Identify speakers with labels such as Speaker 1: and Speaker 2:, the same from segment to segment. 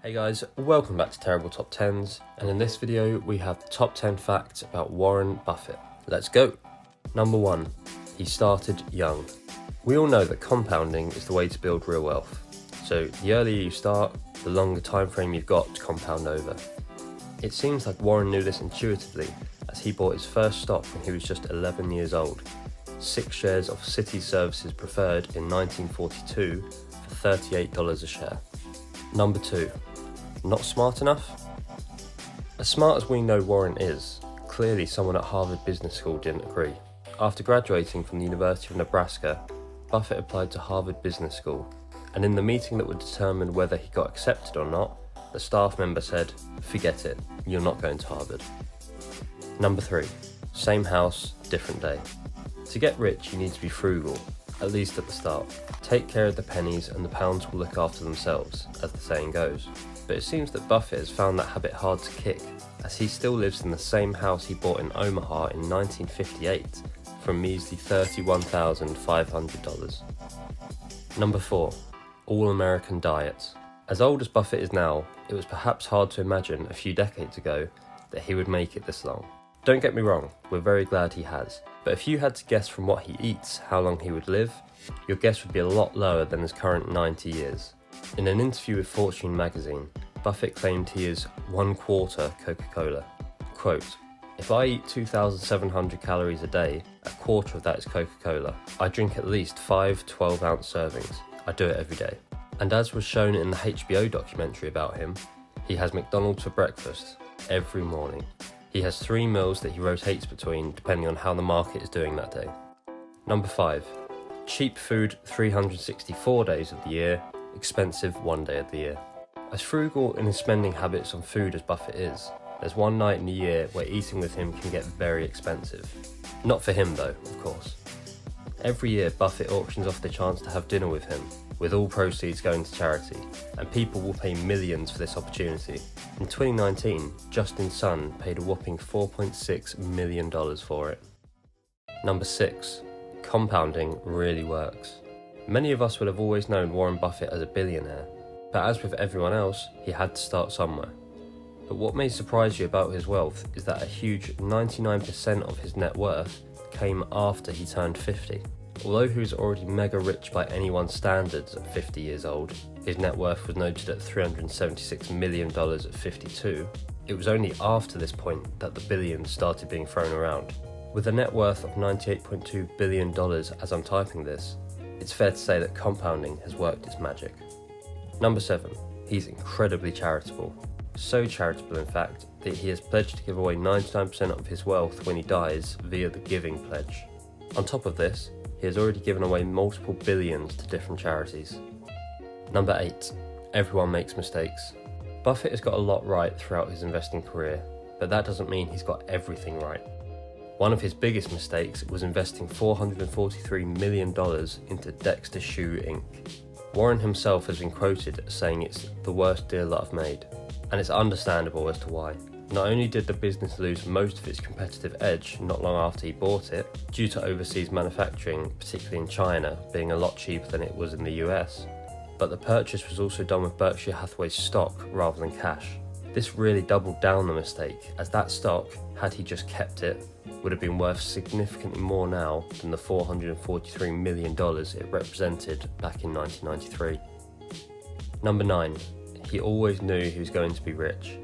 Speaker 1: Hey guys, welcome back to Terrible Top 10s, and in this video we have the top 10 facts about Warren Buffett. Let's go! Number 1. He started young. We all know that compounding is the way to build real wealth. So the earlier you start, the longer time frame you've got to compound over. It seems like Warren knew this intuitively, as he bought his first stock when he was just 11 years old. 6 shares of City Services Preferred in 1942 for $38 a share. Number 2. Not smart enough? As smart as we know Warren is, clearly someone at Harvard Business School didn't agree. After graduating from the University of Nebraska, Buffett applied to Harvard Business School, and in the meeting that would determine whether he got accepted or not, the staff member said, "Forget it, you're not going to Harvard." Number 3. Same house, different day. To get rich, you need to be frugal, at least at the start. Take care of the pennies and the pounds will look after themselves, as the saying goes. But it seems that Buffett has found that habit hard to kick, as he still lives in the same house he bought in Omaha in 1958 for a measly $31,500. Number 4. All-American diet. As old as Buffett is now, it was perhaps hard to imagine a few decades ago that he would make it this long. Don't get me wrong, we're very glad he has, but if you had to guess from what he eats how long he would live, your guess would be a lot lower than his current 90 years. In an interview with Fortune magazine, Buffett claimed he is 1/4 Coca-Cola. Quote, "If I eat 2,700 calories a day, a quarter of that is Coca-Cola. I drink at least 5 12-ounce servings. I do it every day." And as was shown in the HBO documentary about him, he has McDonald's for breakfast every morning. He has 3 meals that he rotates between depending on how the market is doing that day. Number 5. Cheap food 364 days of the year, expensive 1 day of the year. As frugal in his spending habits on food as Buffett is, there's one night in the year where eating with him can get very expensive. Not for him though, of course. Every year Buffett auctions off the chance to have dinner with him, with all proceeds going to charity, and people will pay millions for this opportunity. In 2019, Justin's son paid a whopping $4.6 million for it. Number 6. Compounding really works. Many of us would have always known Warren Buffett as a billionaire, but as with everyone else, he had to start somewhere. But what may surprise you about his wealth is that a huge 99% of his net worth came after he turned 50. Although he was already mega rich by anyone's standards at 50 years old, his net worth was noted at $376 million at 52, it was only after this point that the billions started being thrown around. With a net worth of $98.2 billion as I'm typing this, it's fair to say that compounding has worked its magic. Number 7. He's incredibly charitable. So charitable in fact, that he has pledged to give away 99% of his wealth when he dies via the Giving Pledge. On top of this, he has already given away multiple billions to different charities. Number 8. Everyone makes mistakes. Buffett has got a lot right throughout his investing career, but that doesn't mean he's got everything right. One of his biggest mistakes was investing $443 million into Dexter Shoe Inc. Warren himself has been quoted as saying it's the worst deal that I've made, and it's understandable as to why. Not only did the business lose most of its competitive edge not long after he bought it, due to overseas manufacturing, particularly in China, being a lot cheaper than it was in the US, but the purchase was also done with Berkshire Hathaway's stock rather than cash. This really doubled down the mistake, as that stock, had he just kept it, would have been worth significantly more now than the $443 million it represented back in 1993. Number 9. He always knew he was going to be rich.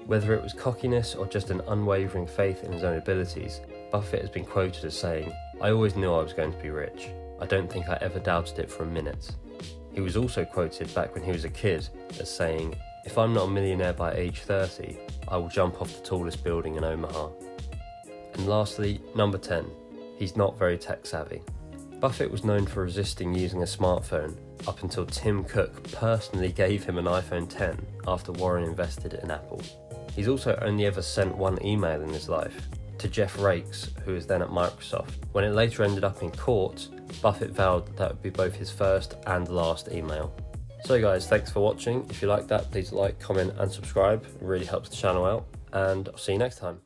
Speaker 1: Whether it was cockiness or just an unwavering faith in his own abilities, Buffett has been quoted as saying, "I always knew I was going to be rich. I don't think I ever doubted it for a minute." He was also quoted back when he was a kid as saying, "If I'm not a millionaire by age 30, I will jump off the tallest building in Omaha." And lastly, number 10. He's not very tech savvy. Buffett was known for resisting using a smartphone up until Tim Cook personally gave him an iPhone X after Warren invested in Apple. He's also only ever sent one email in his life, to Jeff Rakes, who was then at Microsoft. When it later ended up in court, Buffett vowed that would be both his first and last email. So guys, thanks for watching. If you like that, please like, comment and subscribe. It really helps the channel out, and I'll see you next time.